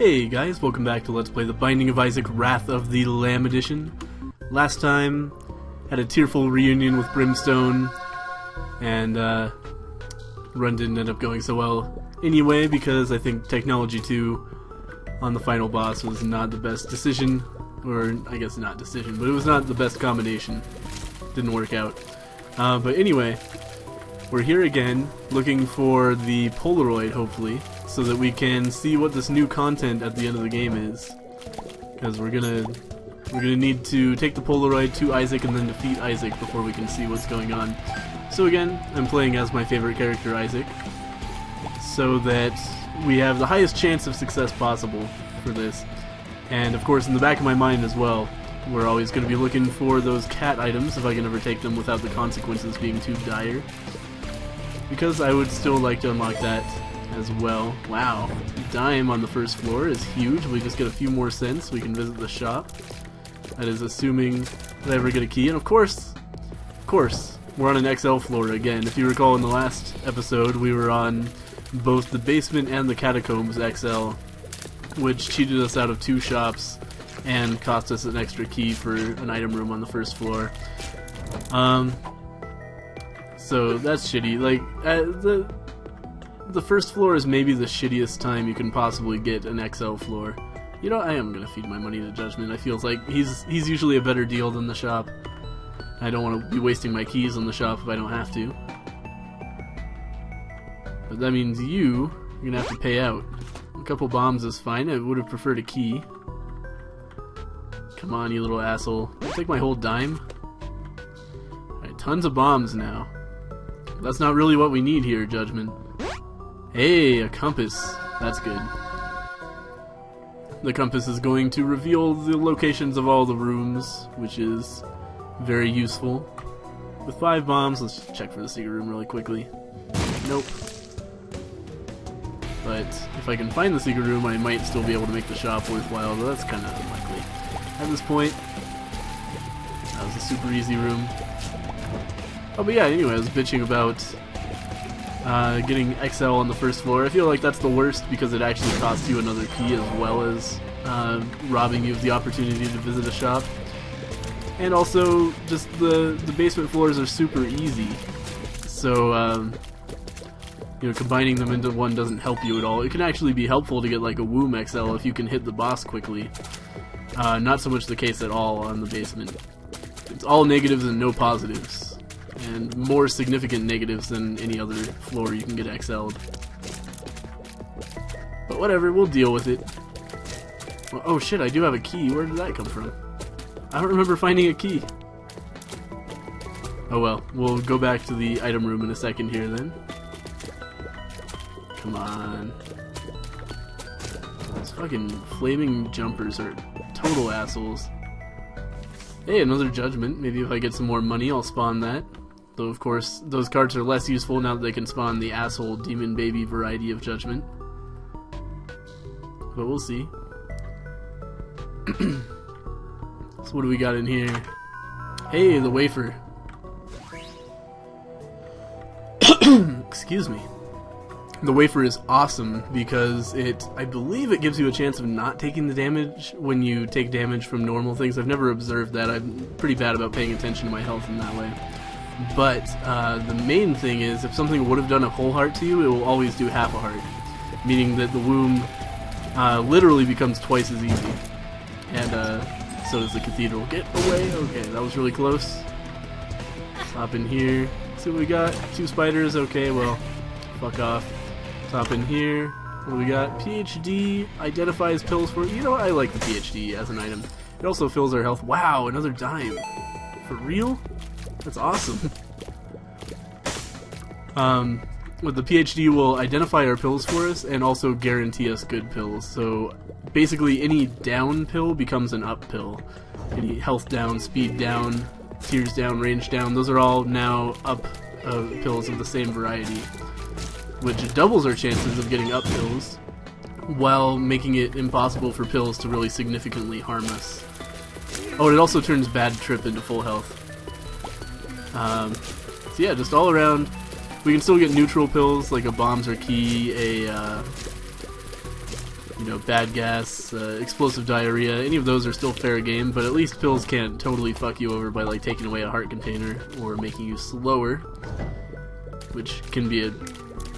Hey guys, welcome back to Let's Play The Binding of Isaac Wrath of the Lamb Edition. Last time, had a tearful reunion with Brimstone, and run didn't end up going so well anyway, because I think Technology 2 on the final boss was not the best decision, or I guess not decision, but it was not the best combination. Didn't work out. But anyway, we're here again, looking for the Polaroid, hopefully, so that we can see what this new content at the end of the game is. Because we're gonna need to take the Polaroid to Isaac and then defeat Isaac before we can see what's going on. So again, I'm playing as my favorite character, Isaac, so that we have the highest chance of success possible for this. And of course, in the back of my mind as well, we're always going to be looking for those cat items if I can ever take them without the consequences being too dire. Because I would still like to unlock that as well. Wow, dime on the first floor is huge. We just get a few more cents, we can visit the shop. That is assuming that I ever get a key. And of course, we're on an XL floor again. If you recall in the last episode, we were on both the basement and the catacombs XL, which cheated us out of 2 shops and cost us an extra key for an item room on the first floor. So that's shitty. Like, the first floor is maybe the shittiest time you can possibly get an XL floor. You know, I am gonna feed my money to Judgment. I feels like he's usually a better deal than the shop. I don't want to be wasting my keys on the shop if I don't have to. But that means you're gonna have to pay out. A couple bombs is fine. I would have preferred a key. Come on, you little asshole. Take my whole dime. Alright, tons of bombs now. That's not really what we need here, Judgment. Hey, a compass. That's good. The compass is going to reveal the locations of all the rooms, which is very useful. With 5 bombs, let's just check for the secret room really quickly. Nope. But if I can find the secret room, I might still be able to make the shop worthwhile, though that's kind of unlikely. At this point, that was a super easy room. Oh, but yeah, anyway, I was bitching about getting XL on the first floor. I feel like that's the worst because it actually costs you another key as well as robbing you of the opportunity to visit a shop. And also, just the basement floors are super easy. So, you know, combining them into one doesn't help you at all. It can actually be helpful to get like a Womb XL if you can hit the boss quickly. Not so much the case at all on the basement. It's all negatives and no positives. And more significant negatives than any other floor you can get XL'd. But whatever, we'll deal with it. Well, oh shit, I do have a key. Where did that come from? I don't remember finding a key. Oh well, we'll go back to the item room in a second here then. Come on. Those fucking flaming jumpers are total assholes. Hey, another Judgment. Maybe if I get some more money, I'll spawn that. Though, of course, those cards are less useful now that they can spawn the asshole demon baby variety of Judgment. But we'll see. So what do we got in here? Hey, the wafer. Excuse me. The wafer is awesome because I believe it gives you a chance of not taking the damage when you take damage from normal things. I've never observed that. I'm pretty bad about paying attention to my health in that way. But the main thing is, if something would have done a whole heart to you, it will always do half a heart. Meaning that the womb literally becomes twice as easy. And so does the cathedral. Get away! Okay, that was really close. Hop in here. See what we got? 2 spiders. Okay, well, fuck off. Hop in here. What do we got? PhD identifies pills for... You know what? I like the PhD as an item. It also fills our health. Wow, another dime. For real? That's awesome. With the PhD will identify our pills for us and also guarantee us good pills. So basically any down pill becomes an up pill. Any health down, speed down, tears down, range down, those are all now up pills of the same variety. Which doubles our chances of getting up pills while making it impossible for pills to really significantly harm us. Oh, and it also turns bad trip into full health. So yeah, just all around, we can still get neutral pills like a bombs or key, you know, bad gas, explosive diarrhea. Any of those are still fair game, but at least pills can't totally fuck you over by like taking away a heart container or making you slower, which can be a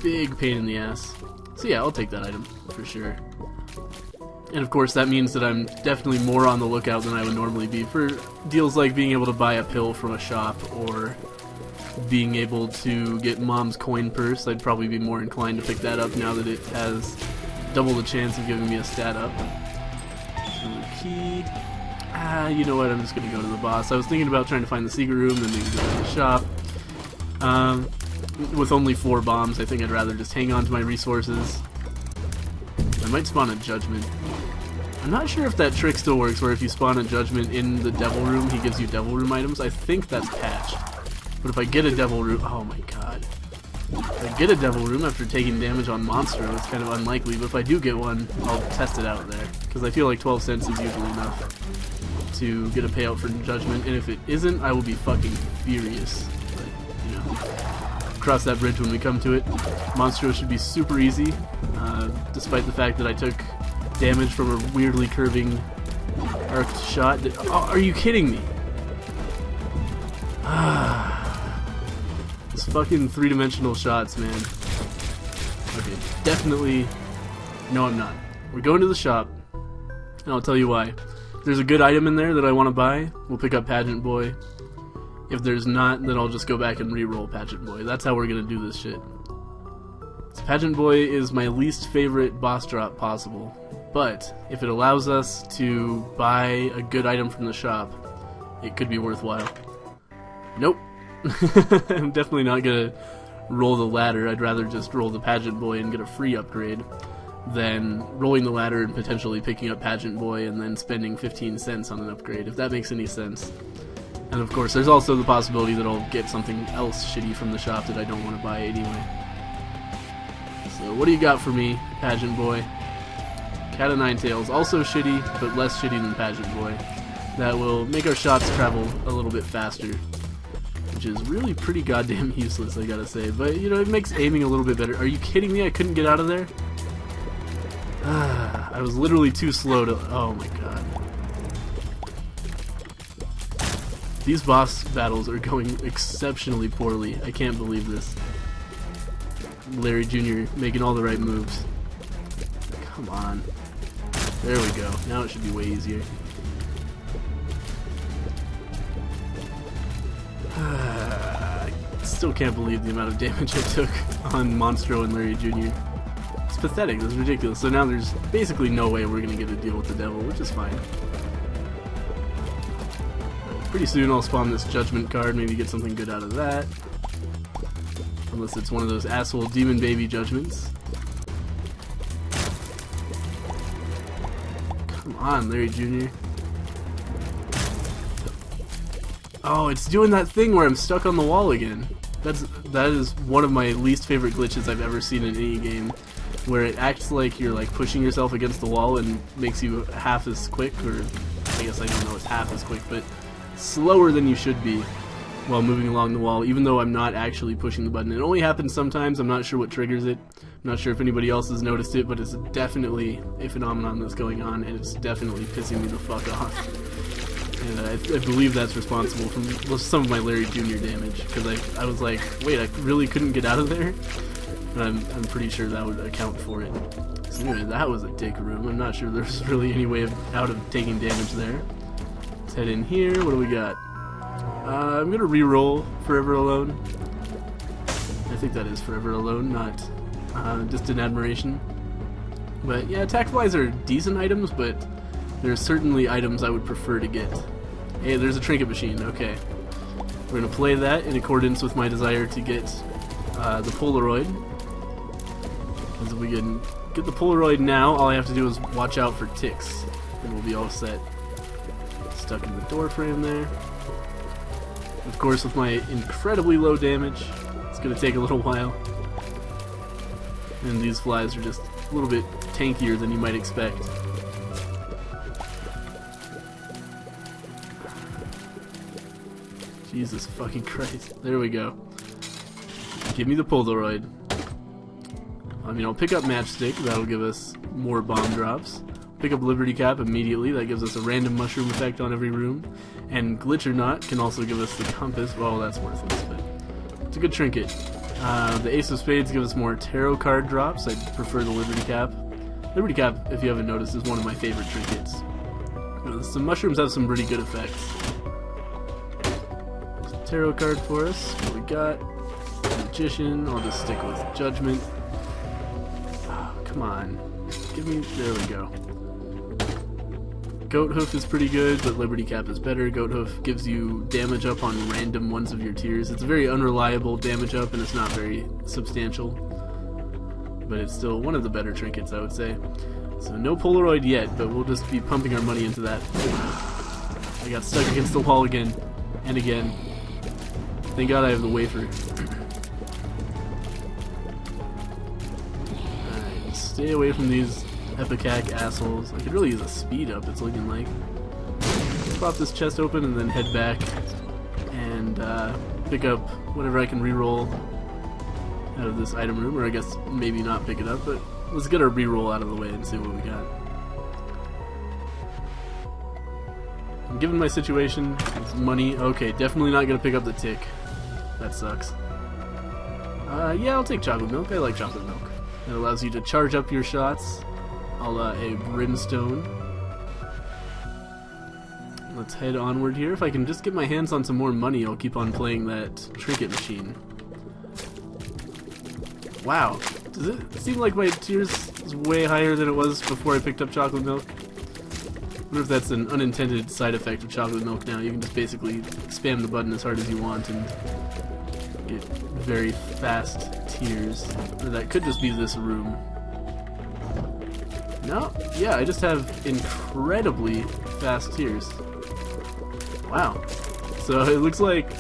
big pain in the ass. So yeah, I'll take that item for sure. And of course that means that I'm definitely more on the lookout than I would normally be for deals like being able to buy a pill from a shop or being able to get Mom's coin purse. I'd probably be more inclined to pick that up now that it has double the chance of giving me a stat up. Key. You know what, I'm just gonna go to the boss. I was thinking about trying to find the secret room, then maybe go to the shop. With only 4 bombs, I think I'd rather just hang on to my resources. I might spawn a judgment. I'm not sure if that trick still works, where if you spawn a judgment in the devil room, he gives you devil room items. I think that's patched. But if I get a devil room, oh my god. If I get a devil room after taking damage on Monstro, it's kind of unlikely, but if I do get one, I'll test it out there. Because I feel like 12 cents is usually enough to get a payout for judgment, and if it isn't, I will be fucking furious. But, you know, cross that bridge when we come to it. Monstro should be super easy, despite the fact that I took damage from a weirdly curving arced shot. Oh, are you kidding me? These fucking 3-dimensional shots, man. Okay, definitely. No, I'm not. We're going to the shop, and I'll tell you why. If there's a good item in there that I want to buy, we'll pick up Pageant Boy. If there's not, then I'll just go back and re-roll Pageant Boy. That's how we're gonna do this shit. So Pageant Boy is my least favorite boss drop possible, but if it allows us to buy a good item from the shop, it could be worthwhile. Nope. I'm definitely not gonna roll the ladder. I'd rather just roll the Pageant Boy and get a free upgrade than rolling the ladder and potentially picking up Pageant Boy and then spending 15 cents on an upgrade, if that makes any sense. And of course, there's also the possibility that I'll get something else shitty from the shop that I don't want to buy anyway. So what do you got for me, Pageant Boy? Cat of Nine Tails, also shitty, but less shitty than Pageant Boy. That will make our shots travel a little bit faster, which is really pretty goddamn useless, I gotta say. But, you know, it makes aiming a little bit better. Are you kidding me? I couldn't get out of there? I was literally too slow to... Oh my god. These boss battles are going exceptionally poorly. I can't believe this. Larry Jr. making all the right moves. Come on. There we go. Now it should be way easier. I still can't believe the amount of damage I took on Monstro and Larry Jr. It's pathetic. It's ridiculous. So now there's basically no way we're going to get a deal with the devil, which is fine. Pretty soon I'll spawn this judgment card, maybe get something good out of that. Unless it's one of those asshole demon baby judgments. Come on, Larry Jr. Oh, it's doing that thing where I'm stuck on the wall again. That is one of my least favorite glitches I've ever seen in any game, where it acts like you're like pushing yourself against the wall and makes you half as quick, or I guess I don't know it's half as quick, but slower than you should be while moving along the wall, even though I'm not actually pushing the button. It only happens sometimes. I'm not sure what triggers it. I'm not sure if anybody else has noticed it, but it's definitely a phenomenon that's going on, and it's definitely pissing me the fuck off. And I believe that's responsible for some of my Larry Jr. damage, because I was like, wait, I really couldn't get out of there? But I'm pretty sure that would account for it. So anyway, that was a dick room. I'm not sure there's really any way out of taking damage there. Let's head in here. What do we got? I'm gonna re-roll Forever Alone. I think that is Forever Alone, not Distant Admiration. But yeah, attack flies are decent items, but there are certainly items I would prefer to get. Hey, there's a trinket machine. Okay, we're gonna play that in accordance with my desire to get the Polaroid. Because if we can get the Polaroid now, all I have to do is watch out for ticks, and we'll be all set. Stuck in the door frame there. Of course, with my incredibly low damage, it's going to take a little while. And these flies are just a little bit tankier than you might expect. Jesus fucking Christ. There we go. Give me the Polaroid. I mean, I'll pick up Matchstick, that'll give us more bomb drops. Pick up Liberty Cap immediately, that gives us a random mushroom effect on every room. And Glitch or Not can also give us the compass. Well, that's worthless, but it's a good trinket. The Ace of Spades gives us more tarot card drops. I prefer the Liberty Cap. Liberty Cap, if you haven't noticed, is one of my favorite trinkets. Some mushrooms have some pretty good effects. There's a tarot card for us. What we got? Magician. I'll just stick with Judgment. Oh, come on. Give me... There we go. Goat Hoof is pretty good, but Liberty Cap is better. Goat Hoof gives you damage up on random ones of your tiers. It's a very unreliable damage up, and it's not very substantial. But it's still one of the better trinkets, I would say. So no Polaroid yet, but we'll just be pumping our money into that. I got stuck against the wall again, and again. Thank God I have the wafer. Alright, stay away from these Epicac assholes. I could really use a speed up, it's looking like. Pop this chest open and then head back and pick up whatever I can reroll out of this item room, or I guess maybe not pick it up, but let's get our reroll out of the way and see what we got. And given my situation, it's money. Okay, definitely not gonna pick up the tick. That sucks. Yeah, I'll take chocolate milk. I like chocolate milk. It allows you to charge up your shots. A brimstone. Let's head onward here. If I can just get my hands on some more money, I'll keep on playing that trinket machine. Wow. Does it seem like my tiers is way higher than it was before I picked up chocolate milk? I wonder if that's an unintended side effect of chocolate milk now. You can just basically spam the button as hard as you want and get very fast tiers. Or that could just be this room. No, yeah, I just have incredibly fast tiers. Wow. So it looks like,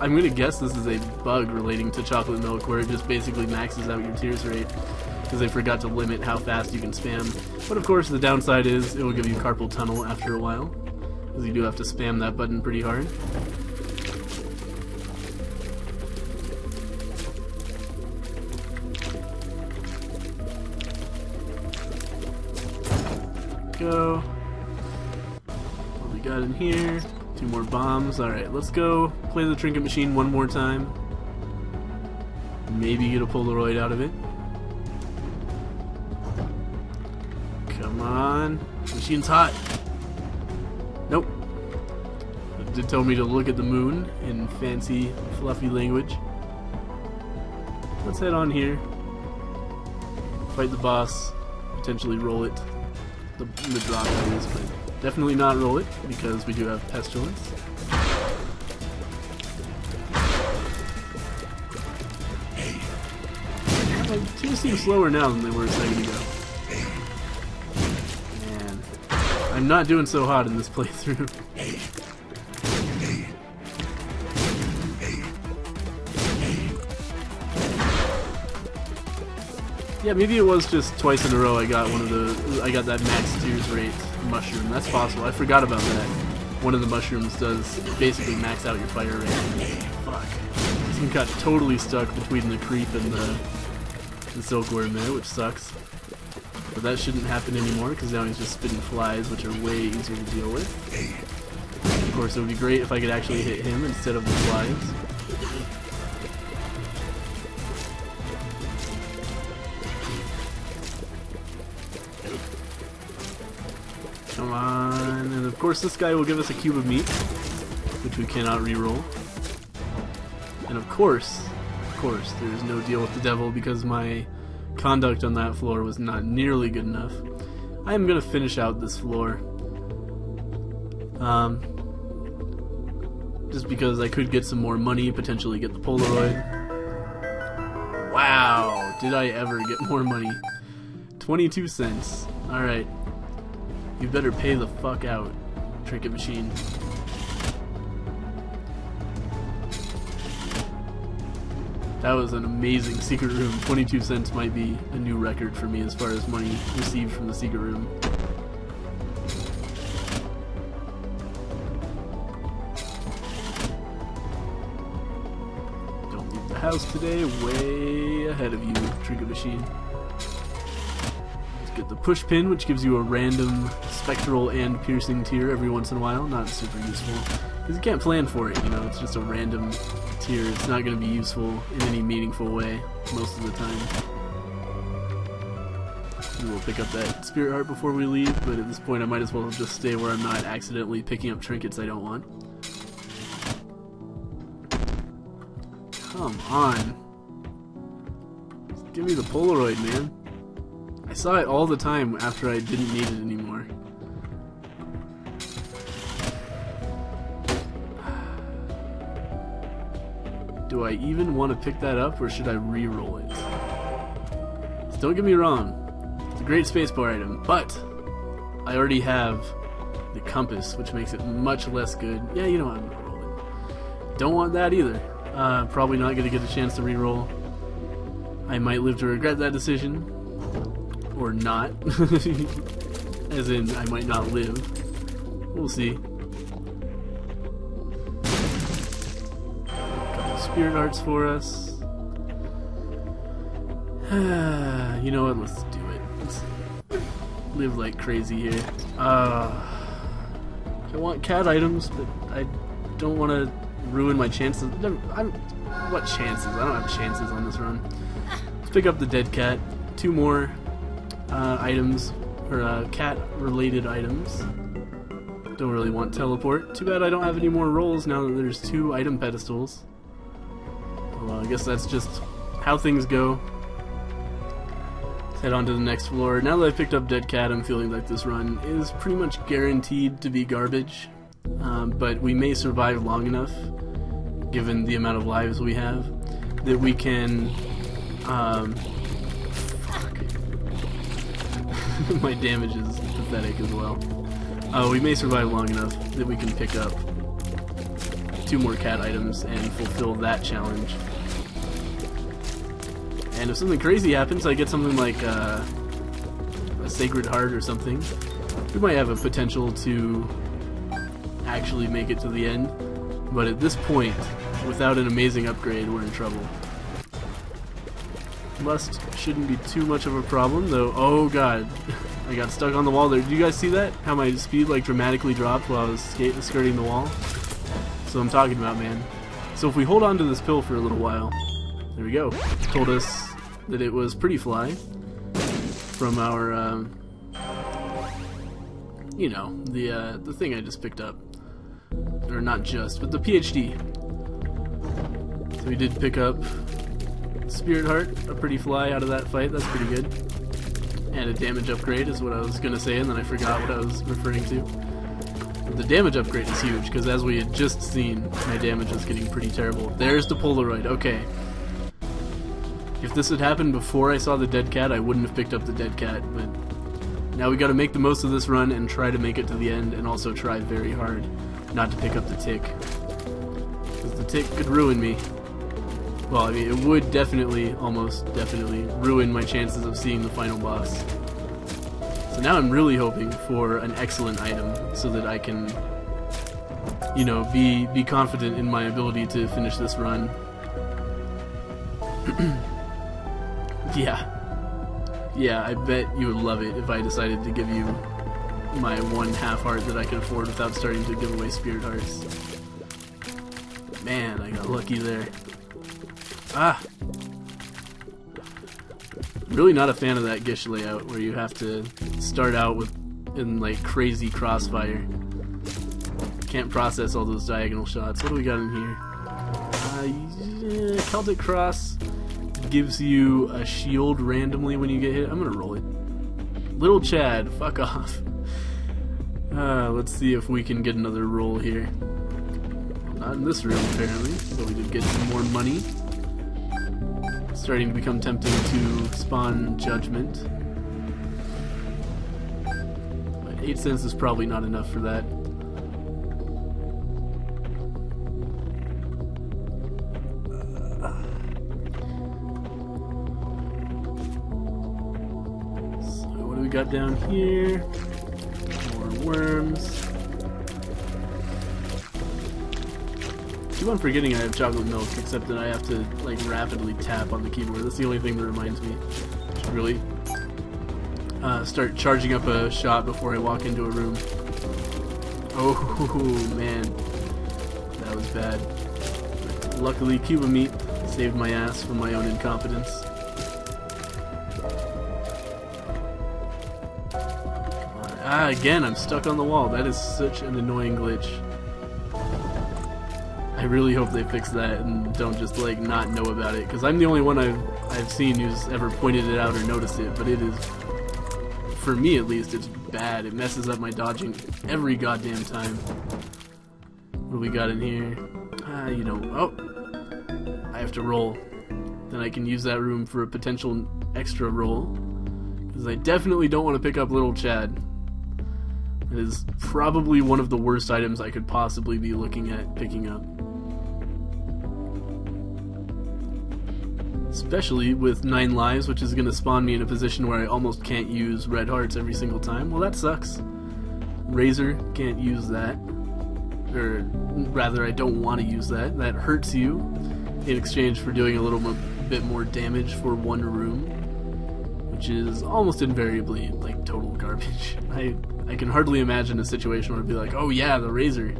I'm gonna guess this is a bug relating to chocolate milk where it just basically maxes out your tiers rate because they forgot to limit how fast you can spam. But of course the downside is it will give you carpal tunnel after a while because you do have to spam that button pretty hard. Go. What we got in here? 2 more bombs. Alright, let's go play the trinket machine one more time. Maybe get a Polaroid out of it. Come on. Machine's hot. Nope. It did tell me to look at the moon in fancy, fluffy language. Let's head on here. Fight the boss. Potentially roll it. The drop that is, but definitely not roll it because we do have pestilence. My teams seem slower now than they were a second ago. Man, I'm not doing so hot in this playthrough. Yeah, maybe it was just twice in a row I got that max tiers rate mushroom. That's possible. I forgot about that. One of the mushrooms does basically max out your fire rate. Fuck. This one got totally stuck between the creep and the silkworm there, which sucks. But that shouldn't happen anymore because now he's just spitting flies, which are way easier to deal with. Of course, it would be great if I could actually hit him instead of the flies. Come on, and of course this guy will give us a cube of meat, which we cannot reroll. And of course, there is no deal with the devil because my conduct on that floor was not nearly good enough. I am going to finish out this floor. Just because I could get some more money, potentially get the Polaroid. Wow, did I ever get more money. 22 cents. Alright. You better pay the fuck out, trinket machine. That was an amazing secret room. 22 cents might be a new record for me as far as money received from the secret room. Don't leave the house today. Way ahead of you, trinket machine. Get the push pin, which gives you a random spectral and piercing tier every once in a while. Not super useful, because you can't plan for it, you know, it's just a random tier. It's not going to be useful in any meaningful way most of the time. We'll pick up that spirit heart before we leave, but at this point I might as well just stay where I'm not accidentally picking up trinkets I don't want. Come on. Just give me the Polaroid, man. I saw it all the time after I didn't need it anymore. Do I even want to pick that up, or should I re-roll it? So don't get me wrong. It's a great spacebar item, but I already have the compass, which makes it much less good. Yeah, you know what, I'm gonna roll it. Don't want that either. Probably not gonna get a chance to re-roll. I might live to regret that decision, or not. As in, I might not live. We'll see. A couple spirit hearts for us. You know what? Let's do it. Let's live like crazy here. I want cat items, but I don't want to ruin my chances. What chances? I don't have chances on this run. Let's pick up the dead cat. 2 more items, or cat-related items. Don't really want teleport. Too bad I don't have any more rolls now that there's 2 item pedestals. Well, I guess that's just how things go. Let's head on to the next floor. Now that I've picked up dead cat, I'm feeling like this run is pretty much guaranteed to be garbage. But we may survive long enough, given the amount of lives we have, that we can... My damage is pathetic as well. We may survive long enough that we can pick up 2 more cat items and fulfill that challenge. And if something crazy happens, I get something like a sacred heart or something, we might have a potential to actually make it to the end. But at this point, without an amazing upgrade, we're in trouble. Lust shouldn't be too much of a problem, though. Oh god, I got stuck on the wall there. Did you guys see that? How my speed like dramatically dropped while I was skirting the wall? That's what I'm talking about, man. So if we hold on to this pill for a little while, there we go. It told us that it was Pretty Fly from our, you know, the thing I just picked up, or not just, but the PhD. So we did pick up Spirit Heart, a Pretty Fly out of that fight. That's pretty good. And a damage upgrade is what I was gonna say, and then I forgot what I was referring to. But the damage upgrade is huge, because as we had just seen, my damage was getting pretty terrible. There's the Polaroid. Okay. If this had happened before I saw the dead cat, I wouldn't have picked up the dead cat, but now we gotta make the most of this run and try to make it to the end, and also try very hard not to pick up the tick. Because the tick could ruin me. Well, I mean, it would definitely, almost definitely, ruin my chances of seeing the final boss. So now I'm really hoping for an excellent item, so that I can, you know, be confident in my ability to finish this run. Yeah, I bet you would love it if I decided to give you my 1/2 heart that I could afford without starting to give away spirit hearts. Man, I got lucky there. Ah! Really not a fan of that Gish layout where you have to start out in like crazy crossfire. Can't process all those diagonal shots. What do we got in here? Celtic Cross gives you a shield randomly when you get hit. I'm gonna roll it. Little Chad, fuck off. Let's see if we can get another roll here. Not in this room apparently, but we did get some more money. Starting to become tempting to spawn Judgment. But 8 cents is probably not enough for that. So what do we got down here? More worms. Keep on forgetting I have chocolate milk, except that I have to like rapidly tap on the keyboard. That's the only thing that reminds me. Really, start charging up a shot before I walk into a room. Oh man, that was bad. But luckily, Cuba meat saved my ass from my own incompetence. Again, I'm stuck on the wall. That is such an annoying glitch. I really hope they fix that and don't just like not know about it, because I'm the only one I've seen who's ever pointed it out or noticed it, but it is, for me at least, it's bad. It messes up my dodging every goddamn time. What do we got in here? You know, oh, I have to roll. Then I can use that room for a potential extra roll, because I definitely don't want to pick up Little Chad. It is probably one of the worst items I could possibly be looking at picking up. Especially with 9 lives, which is going to spawn me in a position where I almost can't use red hearts every single time. Well, that sucks. Razor can't use that. Or rather, I don't want to use that. That hurts you in exchange for doing a little bit more damage for one room, which is almost invariably like total garbage. I can hardly imagine a situation where I'd be like, oh yeah, the Razor.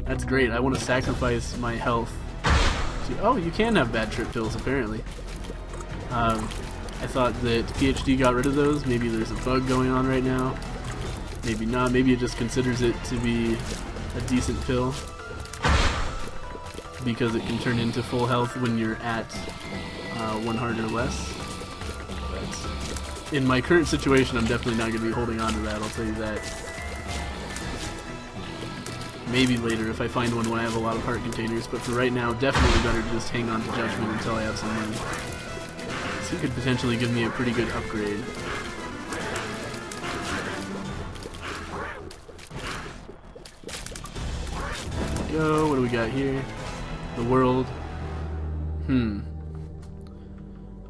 That's great. I want to sacrifice my health. Oh, you can have bad trip pills, apparently. I thought that PhD got rid of those. Maybe there's a bug going on right now. Maybe not. Maybe it just considers it to be a decent pill, because it can turn into full health when you're at 1 heart or less. But in my current situation, I'm definitely not going to be holding on to that, I'll tell you that. Maybe later if I find one when I have a lot of heart containers, but for right now, definitely better to just hang on to Judgment until I have some money. So he could potentially give me a pretty good upgrade. Go, what do we got here? The world.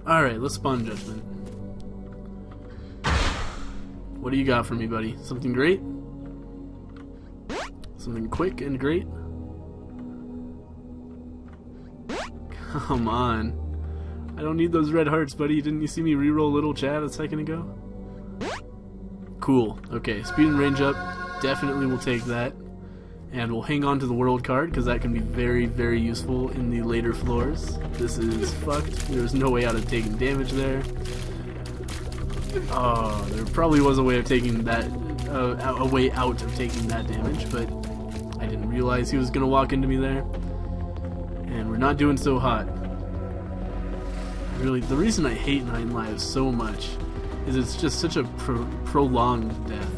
Alright, let's spawn Judgment. What do you got for me, buddy? Something great? Something quick and great? Come on. I don't need those red hearts, buddy. Didn't you see me reroll Little Chad a second ago? Cool. Okay, speed and range up. Definitely will take that. And we'll hang on to the world card, because that can be very, very useful in the later floors. This is fucked. There's no way out of taking damage there. Oh, there probably was a way of taking that, a way out of taking that damage, but I didn't realize he was going to walk into me there. And we're not doing so hot. Really, the reason I hate 9 lives so much is it's just such a prolonged death.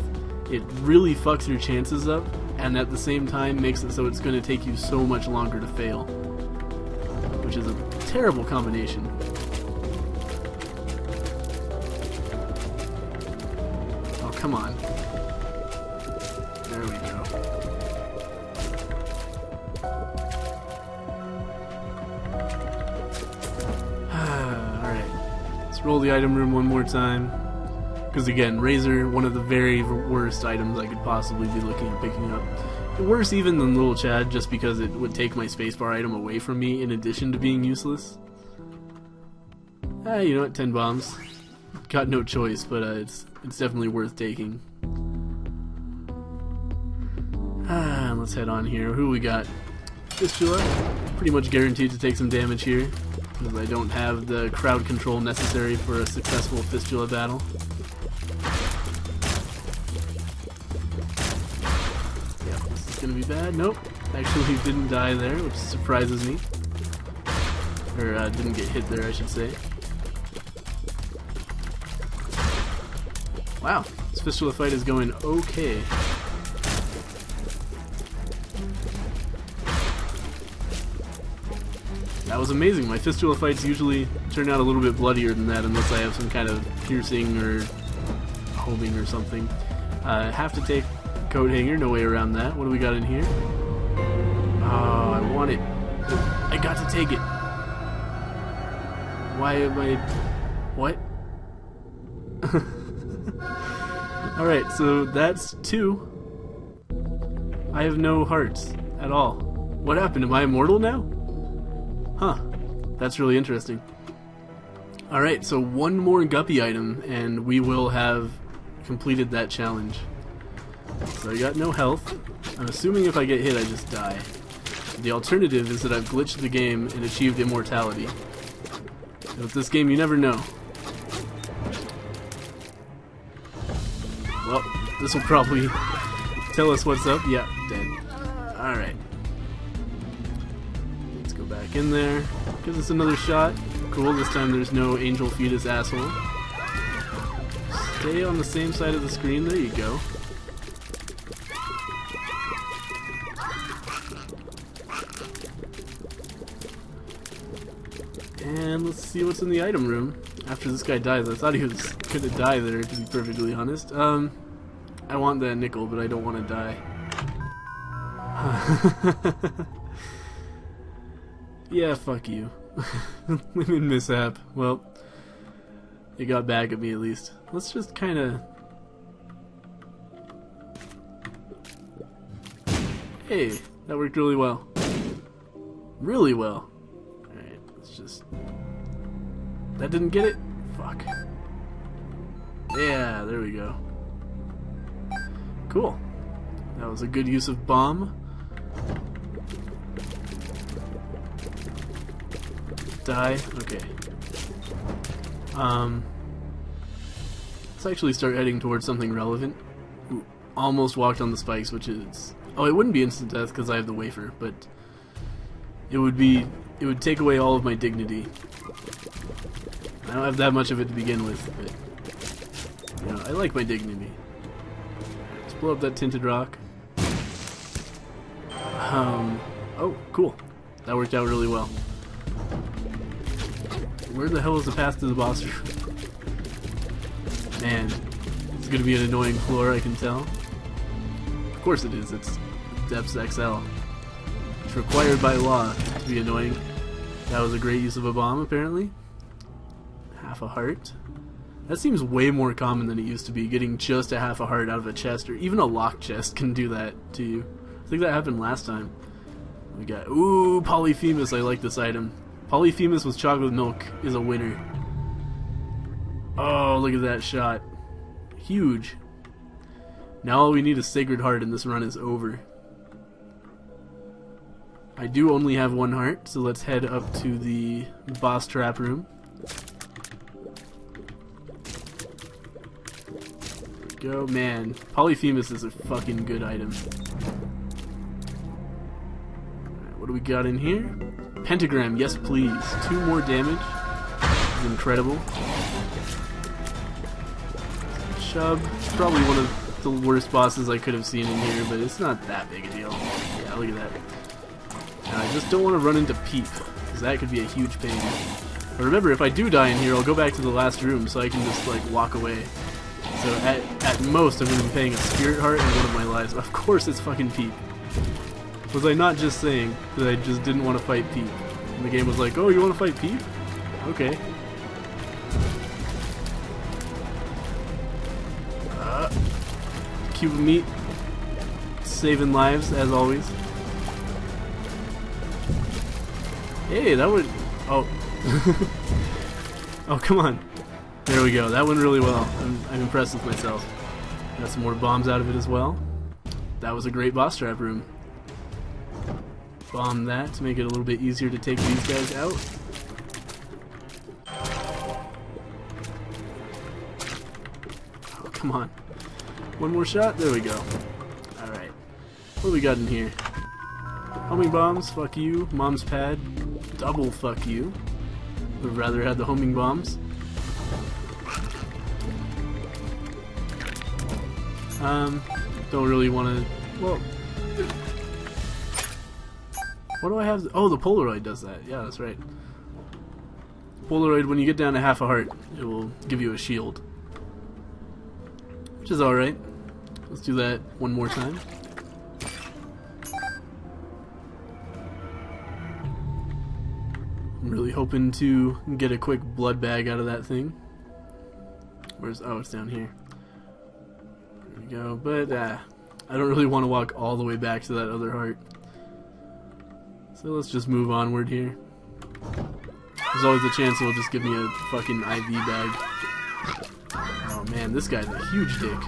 It really fucks your chances up, and at the same time makes it so it's going to take you so much longer to fail, which is a terrible combination. Oh, come on. There we go. Alright, let's roll the item room one more time. Because again, Razor, one of the very worst items I could possibly be looking at picking up. Worse even than Little Chad, just because it would take my spacebar item away from me in addition to being useless. You know what, 10 bombs. Got no choice, but it's definitely worth taking. Let's head on here. Who we got? Fistula. Pretty much guaranteed to take some damage here, because I don't have the crowd control necessary for a successful Fistula battle. Gonna be bad. Nope. Actually, he didn't die there, which surprises me. Or didn't get hit there, I should say. Wow, this Fistula fight is going okay. That was amazing. My Fistula fights usually turn out a little bit bloodier than that, unless I have some kind of piercing or homing or something. Have to take Coat Hanger, no way around that. What do we got in here? Oh, I want it. I got to take it. Why am I... What? Alright, so that's 2. I have no hearts at all. What happened? Am I immortal now? Huh. That's really interesting. Alright, so one more guppy item, and we will have completed that challenge. So I got no health. I'm assuming if I get hit, I just die. The alternative is that I've glitched the game and achieved immortality. And with this game, you never know. Well, this will probably tell us what's up. Yeah, dead. Alright. Let's go back in there. Gives us another shot. Cool, this time there's no angel fetus asshole. Stay on the same side of the screen, there you go. And let's see what's in the item room. After this guy dies, I thought he was gonna die there, to be perfectly honest. I want that nickel, but I don't want to die. Yeah, fuck you. Women mishap. Well, they got back at me at least. Let's just kinda... Hey, that worked really well. Really well. Alright, let's just... That didn't get it? Fuck. Yeah, there we go. Cool. That was a good use of bomb. Die? Okay. Let's actually start heading towards something relevant. Ooh, almost walked on the spikes, which is... Oh, it wouldn't be instant death because I have the wafer, but... It would take away all of my dignity. I don't have that much of it to begin with, but... You know, I like my dignity. Let's blow up that tinted rock. Oh, cool. That worked out really well. Where the hell is the path to the boss room? Man, it's gonna be an annoying floor, I can tell. Of course it is, it's Depths XL. It's required by law to be annoying. That was a great use of a bomb, apparently. Half a heart. That seems way more common than it used to be, getting just a half a heart out of a chest, or even a locked chest can do that to you. I think that happened last time. We got, ooh, POLYPHEMUS, I like this item. POLYPHEMUS with chocolate milk is a winner. Oh, look at that shot. Huge. Now all we need is Sacred Heart and this run is over. I do only have one heart, so let's head up to the boss trap room. Go, man. POLYPHEMUS is a fucking good item. Alright, what do we got in here? Pentagram, yes please. 2 more damage. This is incredible. Shub. Probably one of the worst bosses I could have seen in here, but it's not that big a deal. Yeah, look at that. I just don't want to run into Peep, because that could be a huge pain. But remember, if I do die in here, I'll go back to the last room so I can just, like, walk away. So at most, I'm going to be paying a Spirit Heart and one of my lives. Of course it's fucking Peep. Was I not just saying that I just didn't want to fight Peep? And the game was like, oh, you want to fight Peep? Okay. Cube of meat. Saving lives, as always. Hey, that would... Oh. Oh, come on. There we go. That went really well. I'm impressed with myself. Got some more bombs out of it as well. That was a great boss trap room. Bomb that to make it a little bit easier to take these guys out. Oh, come on. One more shot? There we go. Alright. What do we got in here? Homing bombs, fuck you. Mom's pad, double fuck you. Would have rather had the homing bombs. Don't really want to... Well... What do I have? Oh, the Polaroid does that. Yeah, that's right. Polaroid, when you get down to half a heart, it will give you a shield. Which is alright. Let's do that one more time. I'm really hoping to get a quick blood bag out of that thing. Where's... Oh, it's down here. There we go. But, I don't really want to walk all the way back to that other heart. So let's just move onward here. There's always a chance it'll just give me a fucking IV bag. Oh man, this guy's a huge dick.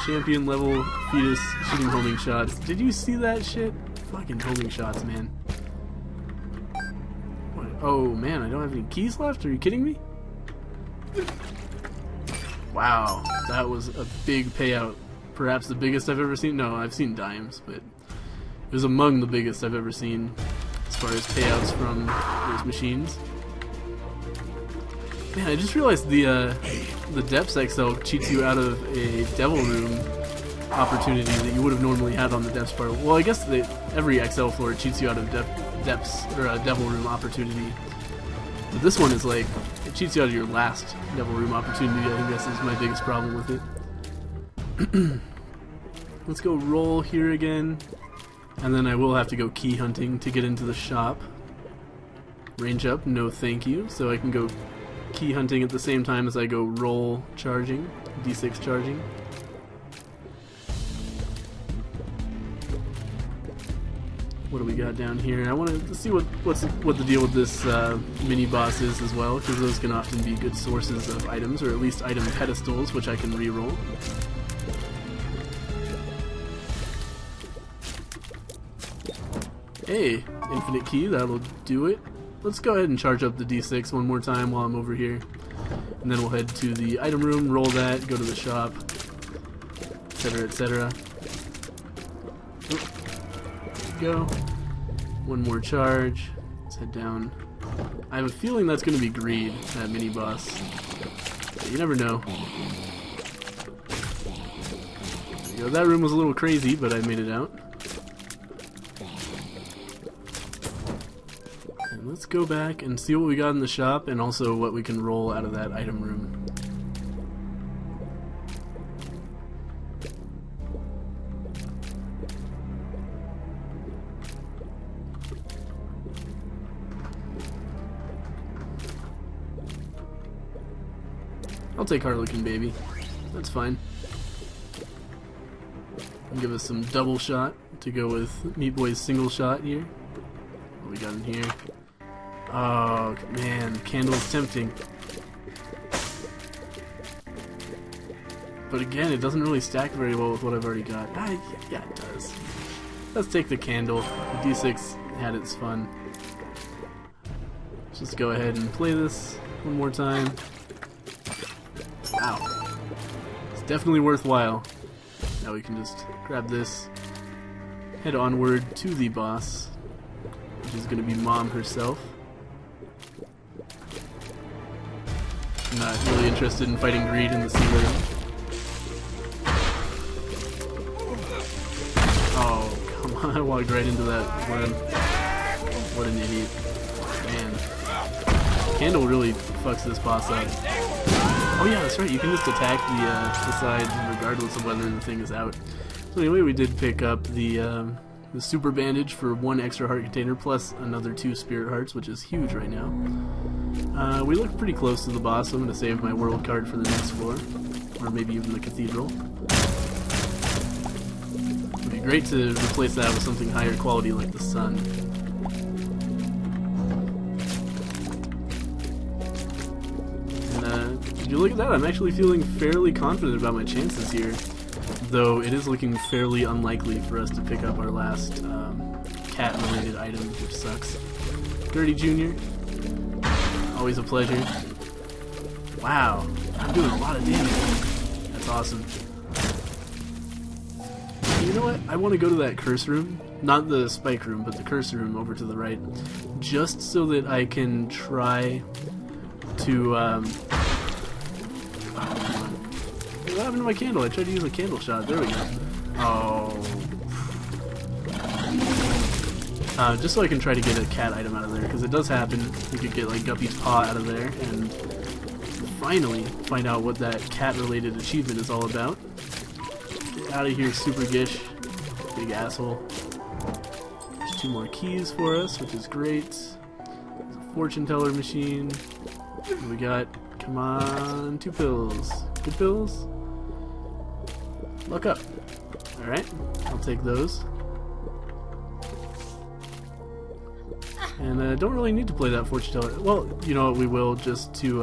Champion level fetus shooting homing shots. Did you see that shit? Fucking homing shots, man. What? Oh man, I don't have any keys left? Are you kidding me? Wow, that was a big payout. Perhaps the biggest I've ever seen. No, I've seen dimes, but it was among the biggest I've ever seen as far as payouts from those machines. Man, I just realized the Depths XL cheats you out of a Devil Room opportunity that you would have normally had on the Depths part. Well, I guess every XL floor cheats you out of Depths or a Devil Room opportunity. But this one is like, it cheats you out of your last Devil Room opportunity. I think this is my biggest problem with it. Let's go roll here again. And then I will have to go key hunting to get into the shop. Range up, no thank you. So I can go key hunting at the same time as I go roll charging, D6 charging. What do we got down here? I want to see what the deal with this mini boss is as well, because those can often be good sources of items, or at least item pedestals, which I can re-roll. Hey, infinite key, that'll do it. Let's go ahead and charge up the D6 one more time while I'm over here. And then we'll head to the item room, roll that, go to the shop, etc, etc. There we go. One more charge. Let's head down. I have a feeling that's going to be Greed, that mini-boss. But you never know. There we go. That room was a little crazy, but I made it out. Let's go back and see what we got in the shop, and also what we can roll out of that item room. I'll take HARLEQUIN, baby. That's fine. I'll give us some double shot to go with Meat Boy's single shot here. What we got in here? Oh man, candle's tempting. But again, it doesn't really stack very well with what I've already got. Yeah, it does. Let's take the candle. The D6 had its fun. Let's just go ahead and play this one more time. Wow. It's definitely worthwhile. Now we can just grab this, head onward to the boss, which is going to be Mom herself. I'm not really interested in fighting Greed in the ceiling. Oh, come on, I walked right into that worm. What an idiot. Man. Candle really fucks this boss up. Oh yeah, that's right, you can just attack the side regardless of whether the thing is out. So anyway, we did pick up the super bandage for 1 extra heart container, plus another 2 spirit hearts, which is huge right now. We look pretty close to the boss, so I'm going to save my world card for the next floor, or maybe even the cathedral. It would be great to replace that with something higher quality like the sun. And did you look at that? I'm actually feeling fairly confident about my chances here, though it is looking fairly unlikely for us to pick up our last cat-related item, which sucks. Gertie Jr., always a pleasure. Wow, I'm doing a lot of damage. That's awesome. You know what? I want to go to that curse room. Not the spike room, but the curse room over to the right. Just so that I can try to... oh, come on. What happened to my candle? I tried to use a candle shot. There we go. Oh. Just so I can try to get a cat item out of there, because it does happen. We could get like Guppy's paw out of there, and finally find out what that cat-related achievement is all about. Get out of here, Super Gish. Big asshole. There's 2 more keys for us, which is great. There's a fortune teller machine. What do we got? Come on, 2 pills. Good pills? Look up. Alright, I'll take those. And don't really need to play that fortune teller. Well, you know what, we will, just to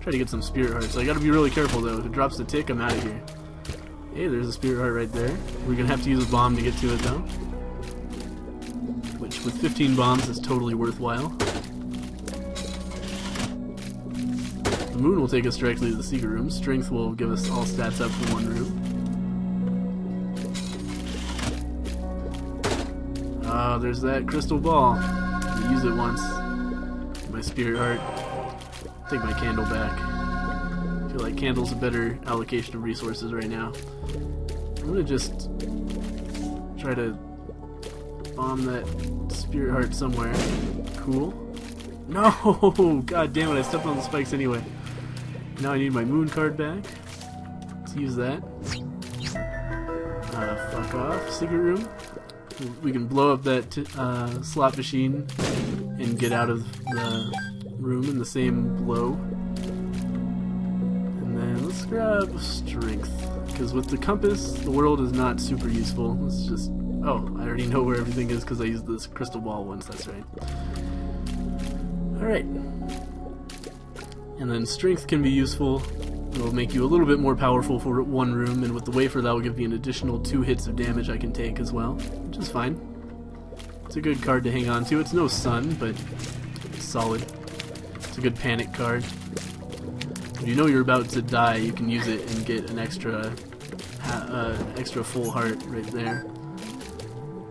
try to get some spirit hearts. I gotta be really careful though. If it drops the tick, I'm out of here. Hey, there's a spirit heart right there. We're gonna have to use a bomb to get to it though. Which, with 15 bombs, is totally worthwhile. The moon will take us directly to the secret room. Strength will give us all stats up for one room. Ah, there's that crystal ball. Use it once. My spirit heart. Take my candle back. I feel like candle's a better allocation of resources right now. I'm gonna just try to bomb that spirit heart somewhere. Cool. No! God damn it, I stepped on the spikes anyway. Now I need my moon card back. Let's use that. Fuck off. Secret room. We can blow up that slot machine and get out of the room in the same blow. And then let's grab strength, because with the compass the world is not super useful. Let's just... oh, I already know where everything is because I used this crystal ball once, that's right. Alright. And then strength can be useful. It'll make you a little bit more powerful for one room, and with the wafer that will give me an additional 2 hits of damage I can take as well, which is fine. It's a good card to hang on to. It's no sun, but it's solid. It's a good panic card. If you know you're about to die, you can use it and get an extra full heart right there.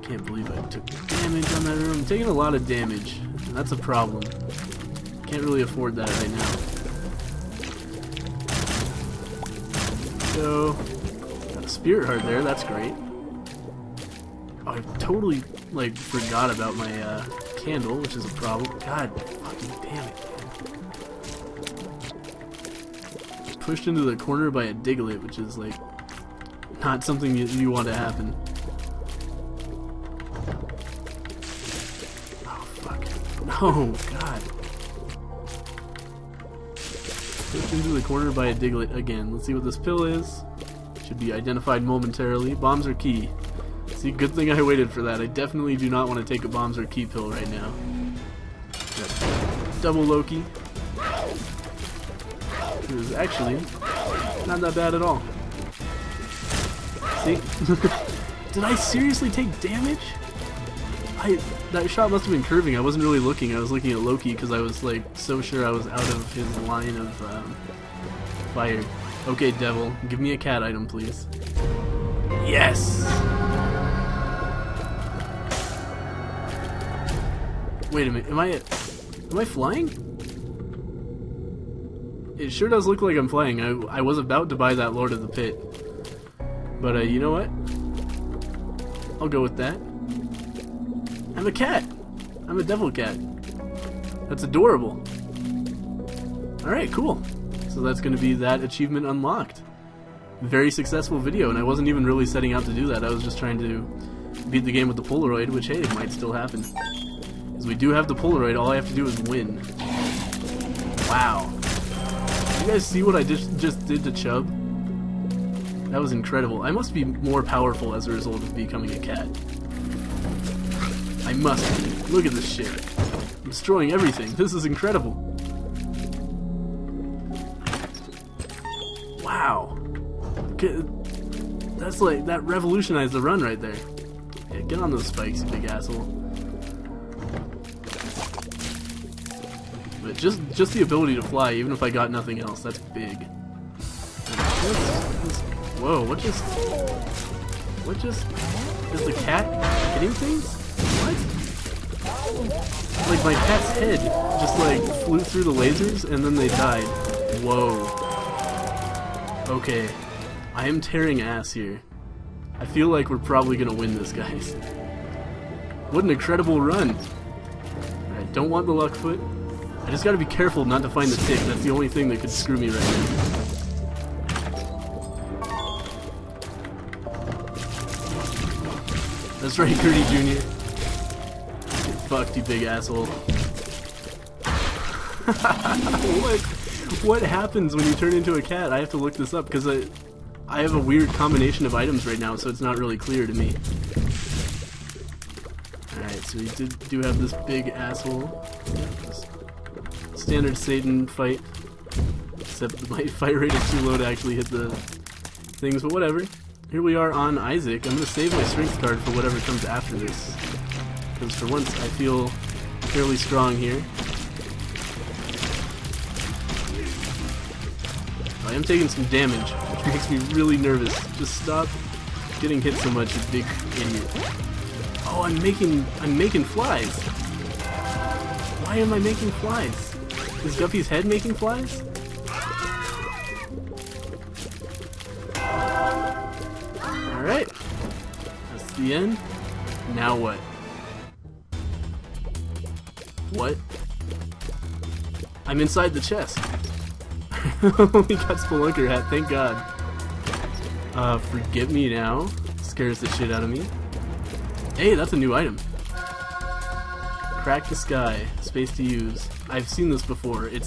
Can't believe I took damage on that room. I'm taking a lot of damage, and that's a problem. Can't really afford that right now. So, got a spirit heart there, that's great. Oh, I totally, like, forgot about my, candle, which is a problem. God fucking damn it. Pushed into the corner by a Diglett, which is, like, not something you want to happen. Oh, fuck. No, God. Pushed into the corner by a Diglett again. Let's see what this pill is. Should be identified momentarily. Bombs are key. See, good thing I waited for that. I definitely do not want to take a bombs or key pill right now. Got double Loki. It was actually not that bad at all. See? Did I seriously take damage? That shot must have been curving. I wasn't really looking. I was looking at Loki because I was like so sure I was out of his line of fire. Okay, devil, give me a cat item, please. Yes! Wait a minute, am I flying? It sure does look like I'm flying. I was about to buy that Lord of the Pit. But you know what? I'll go with that. I'm a cat! I'm a devil cat. That's adorable. Alright, cool. So that's going to be that achievement unlocked. Very successful video, and I wasn't even really setting out to do that. I was just trying to beat the game with the Polaroid, which, hey, it might still happen. Because we do have the Polaroid, all I have to do is win. Wow. You guys see what I just did to Chubb? That was incredible. I must be more powerful as a result of becoming a cat. I must be. Look at this shit. I'm destroying everything. This is incredible. Wow. That's like, that revolutionized the run right there. Yeah, get on those spikes, you big asshole. But just the ability to fly, even if I got nothing else, that's big. Whoa, what just... Is the cat hitting things? What? Like my cat's head just like flew through the lasers and then they died. Whoa. Okay. I am tearing ass here. I feel like we're probably gonna win this, guys. What an incredible run. Alright, don't want the luck foot. I just gotta be careful not to find the tick. That's the only thing that could screw me right now. That's right, Gertie Jr. Get fucked, you big asshole. What happens when you turn into a cat? I have to look this up because I have a weird combination of items right now, so it's not really clear to me. Alright, So we do have this big asshole. Just standard Satan fight. Except my fight rate is too low to actually hit the things, but whatever. Here we are on Isaac. I'm going to save my strength card for whatever comes after this. Because for once I feel fairly strong here. I am taking some damage, which makes me really nervous. Just stop getting hit so much, you big idiot. Oh, I'm making flies. Why am I making flies? Is Guppy's head making flies? Alright. That's the end. Now what? What? I'm inside the chest. We got Spelunker hat, thank God. Forget Me Now. Scares the shit out of me. Hey, that's a new item. Crack the Sky. Space to use. I've seen this before. It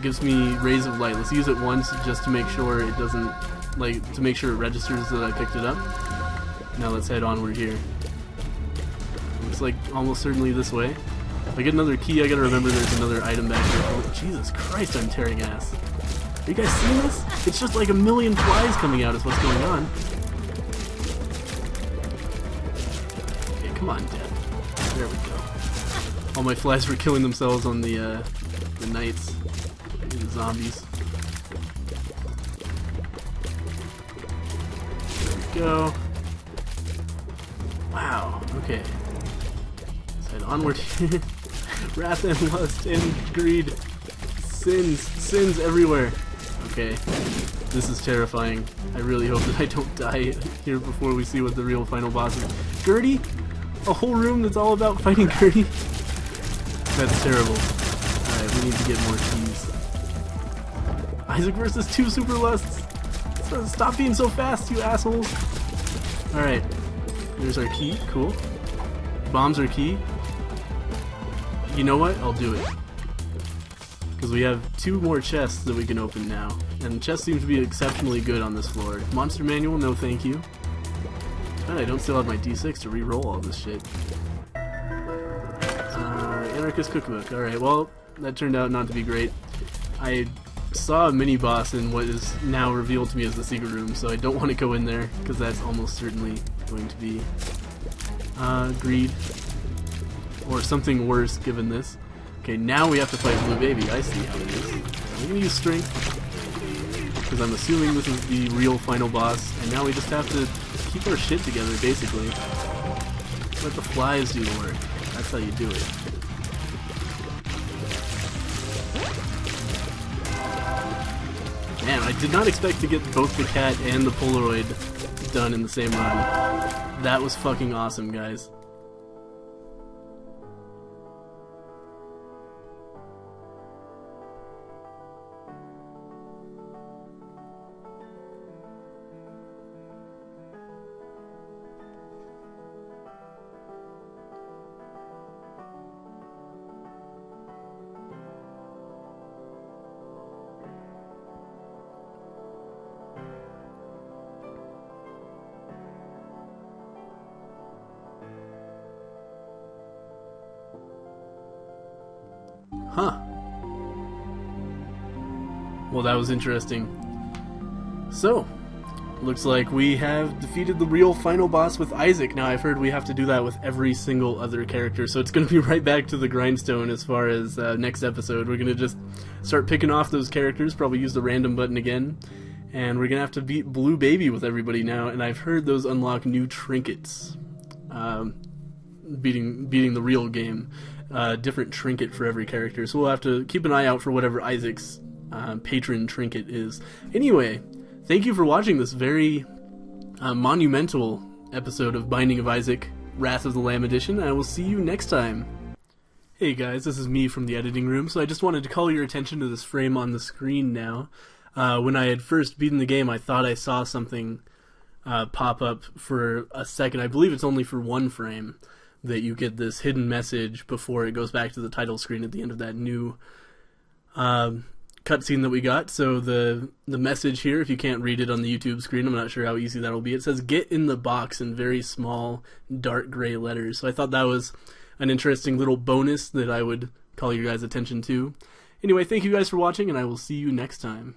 gives me rays of light. Let's use it once just to make sure it doesn't, to make sure it registers that I picked it up. Now let's head onward here. Looks like almost certainly this way. If I get another key, I gotta remember there's another item back here. Oh, Jesus Christ, I'm tearing ass. Are you guys seeing this? It's just like a million flies coming out is what's going on. Okay, come on, Death. There we go. All my flies were killing themselves on the knights. The zombies. There we go. Wow, okay. Let's head onward here. Wrath and lust and greed. Sins everywhere. Okay, this is terrifying. I really hope that I don't die here before we see what the real final boss is. Gertie? A whole room that's all about fighting Gertie? That's terrible. Alright, we need to get more keys. Isaac versus 2 super lusts! Stop being so fast, you assholes! Alright, there's our key. Cool. Bombs are key. You know what? I'll do it. Because we have 2 more chests that we can open now. And chests seem to be exceptionally good on this floor. Monster manual, no thank you. And I don't still have my D6 to re-roll all this shit. Anarchist cookbook. Alright, well, that turned out not to be great. I saw a mini-boss in what is now revealed to me as the secret room, so I don't want to go in there, because that's almost certainly going to be greed. Or something worse, given this. Okay, now we have to fight Blue Baby. I see how it is. So I'm going to use Strength, because I'm assuming this is the real final boss, and now we just have to keep our shit together, basically. Let the flies do the work. That's how you do it. Man, I did not expect to get both the cat and the Polaroid done in the same run. That was fucking awesome, guys. Huh. Well, that was interesting. So, looks like we have defeated the real final boss with Isaac. Now, I've heard we have to do that with every single other character, so it's going to be right back to the grindstone as far as next episode. We're going to just start picking off those characters, probably use the random button again, and we're going to have to beat Blue Baby with everybody now, and I've heard those unlock new trinkets. Beating the real game. Different trinket for every character, so we'll have to keep an eye out for whatever Isaac's patron trinket is. Anyway, thank you for watching this very monumental episode of Binding of Isaac, Wrath of the Lamb Edition. I will see you next time. Hey guys, this is me from the editing room, so I just wanted to call your attention to this frame on the screen now. When I had first beaten the game, I thought I saw something pop up for a second. I believe it's only for 1 frame that you get this hidden message before it goes back to the title screen at the end of that new cutscene that we got. So the message here, if you can't read it on the YouTube screen, I'm not sure how easy that'll be. It says "Get in the box" in very small, dark gray letters. So I thought that was an interesting little bonus that I would call your guys' attention to. Anyway, thank you guys for watching, and I will see you next time.